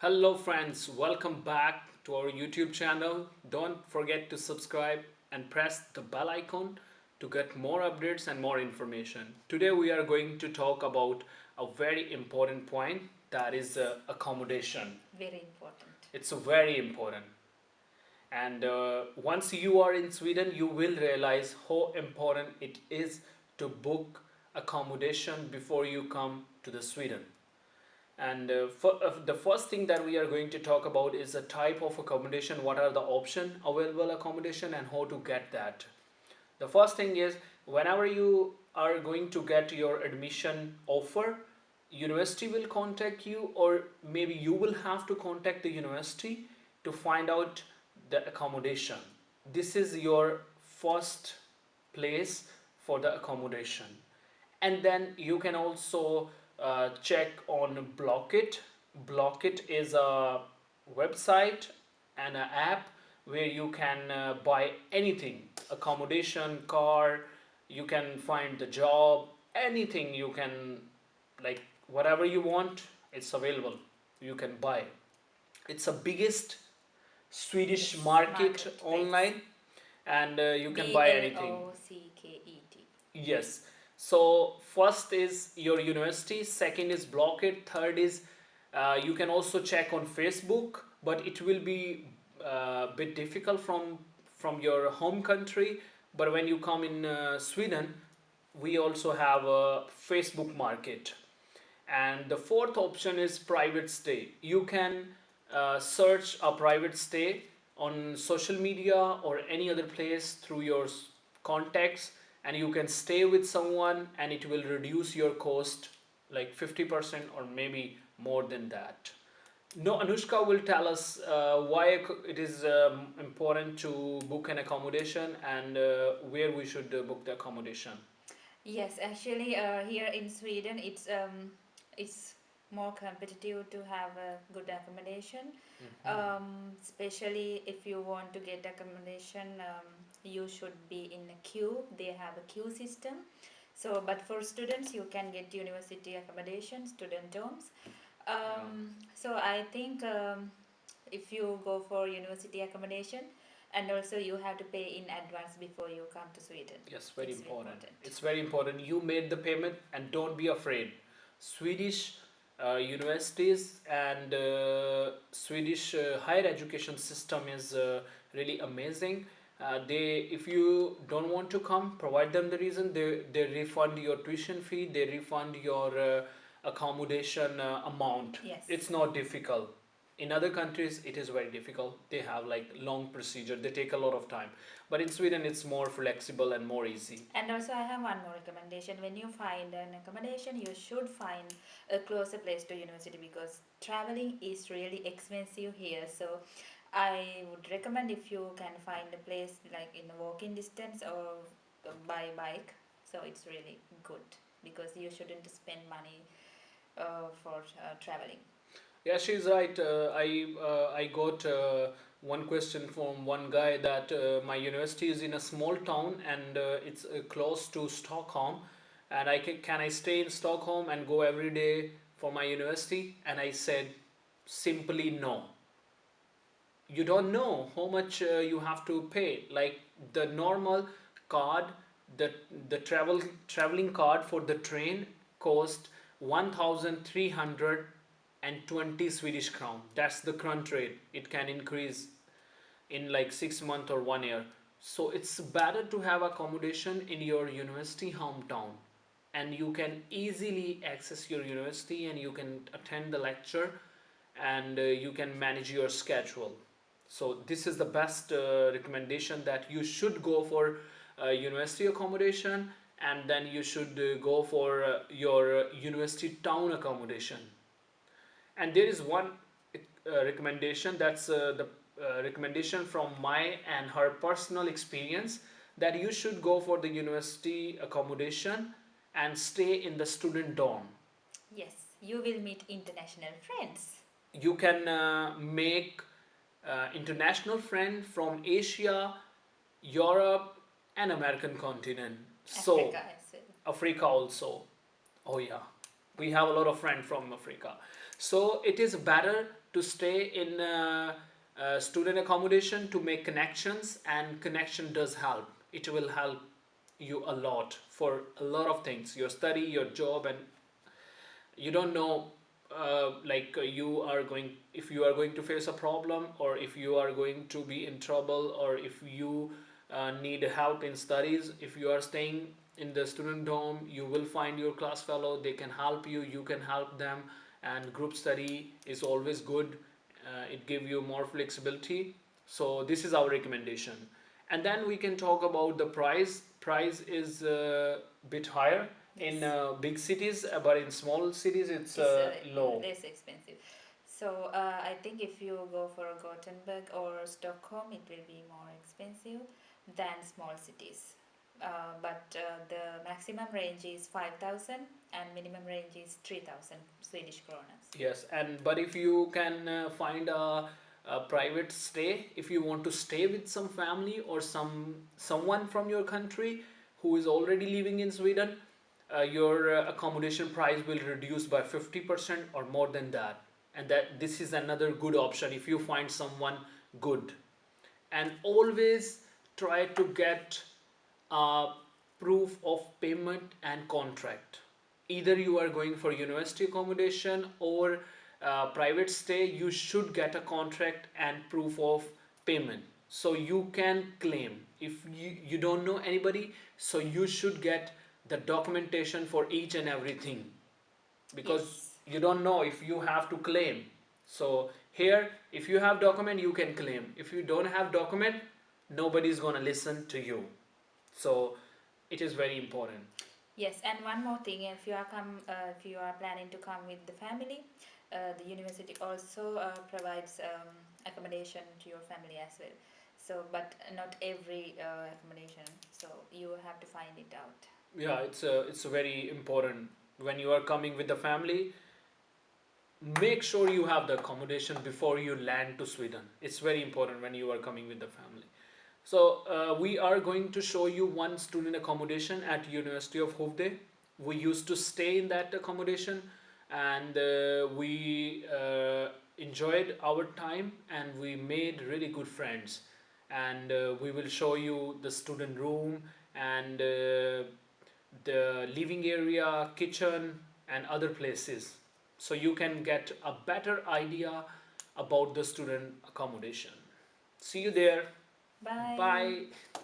Hello friends, welcome back to our YouTube channel. Don't forget to subscribe and press the bell icon to get more updates and more information. Today we are going to talk about a very important point, that is Yes, accommodation. very important. It's very important. And once you are in Sweden, you will realize how important it is to book accommodation before you come to the Sweden. And the first thing that we are going to talk about is the type of accommodation, what are the option available accommodation and how to get that. The first thing is, whenever you are going to get your admission offer, university will contact you, or maybe you will have to contact the university to find out the accommodation. This is your first place for the accommodation. And then you can also check on Blocket. Blocket is a website and an app where you can buy anything, accommodation, car, you can find the job, anything you can, like whatever you want, it's available, you can buy. It's the biggest Swedish Yes, market marketplace. online, and you can buy anything. Blocket. Yes. So first is your university, second is Blocket, third is you can also check on Facebook, but it will be a bit difficult from your home country. But when you come in Sweden, we also have a Facebook market. And the fourth option is private stay. You can search a private stay on social media or any other place through your contacts, and you can stay with someone and it will reduce your cost like 50% or maybe more than that. No, Anushka will tell us why it is important to book an accommodation and where we should book the accommodation. Yes, actually, here in Sweden, it's more competitive to have a good accommodation. Mhm. Especially if you want to get accommodation, you should be in a queue. They have a queue system. So, but for students, you can get university accommodation, student dorms. Yeah. So I think if you go for university accommodation, and also you have to pay in advance before you come to Sweden. Yes, very It's very important. important. It's very important. You made the payment and don't be afraid. Swedish universities and Swedish higher education system is really amazing. If you don't want to come, provide them the reason. They refund your tuition fee. They refund your accommodation amount. Yes. It's not difficult. In other countries, it is very difficult. They have like long procedure. They take a lot of time, but in Sweden, it's more flexible and more easy. And also, I have one more recommendation. When you find an accommodation, you should find a closer place to university because traveling is really expensive here. So, I would recommend if you can find a place like in a walking distance or by bike. So, it's really good because you shouldn't spend money for traveling. Yeah, she's right. I got one question from one guy that my university is in a small town and it's close to Stockholm, and can I stay in Stockholm and go every day for my university? And I said simply no. You don't know how much you have to pay. Like the normal card, the the traveling card for the train cost 1,320 Swedish crown. That's the current rate. It can increase in like 6 months or 1 year. So it's better to have accommodation in your university hometown, and you can easily access your university and you can attend the lecture, and you can manage your schedule. So this is the best recommendation, that you should go for university accommodation, and then you should go for your university town accommodation. And there is one recommendation, that's the recommendation from my and her personal experience, that you should go for the university accommodation and stay in the student dorm. Yes, you will meet international friends. You can make international friend from Asia, Europe, and American continent. So Africa as well. Africa also. Oh yeah, we have a lot of friends from Africa. So it is better to stay in student accommodation to make connections, and connection does help. It will help you a lot for a lot of things, your study, your job, and you don't know you are going, if you are going to face a problem, or if you are going to be in trouble, or if you need help in studies. If you are staying in the student dorm, you will find your class fellow, they can help you, you can help them. And group study is always good. It give you more flexibility. So this is our recommendation. And then we can talk about the price is a bit higher in Yes. big cities, but in small cities it's It's low. less expensive. So I think if you go for Gothenburg or Stockholm, it will be more expensive than small cities. But the maximum range is 5,000 and minimum range is 3,000 Swedish kronas. Yes, and but if you can find a private stay, if you want to stay with some family or someone from your country who is already living in Sweden, your accommodation price will reduce by 50% or more than that. And that this is another good option if you find someone good. And always try to get uh, proof of payment and contract. Either you are going for university accommodation or private stay, you should get a contract and proof of payment so you can claim. If you don't know anybody, so you should get the documentation for each and everything, because Yes. you don't know if you have to claim. So here, if you have document, you can claim. If you don't have document, nobody's gonna listen to you. So it is very important. Yes, and one more thing, if you are planning to come with the family, the university also provides accommodation to your family as well. So, but not every accommodation. So you have to find it out. Yeah, it's a very important. When you are coming with the family, make sure you have the accommodation before you land to Sweden. It's very important when you are coming with the family. So we are going to show you one student accommodation at University of Hovde. We used to stay in that accommodation, and we enjoyed our time, and we made really good friends. And we will show you the student room, and the living area, kitchen, and other places, so you can get a better idea about the student accommodation. See you there. Bye. Bye.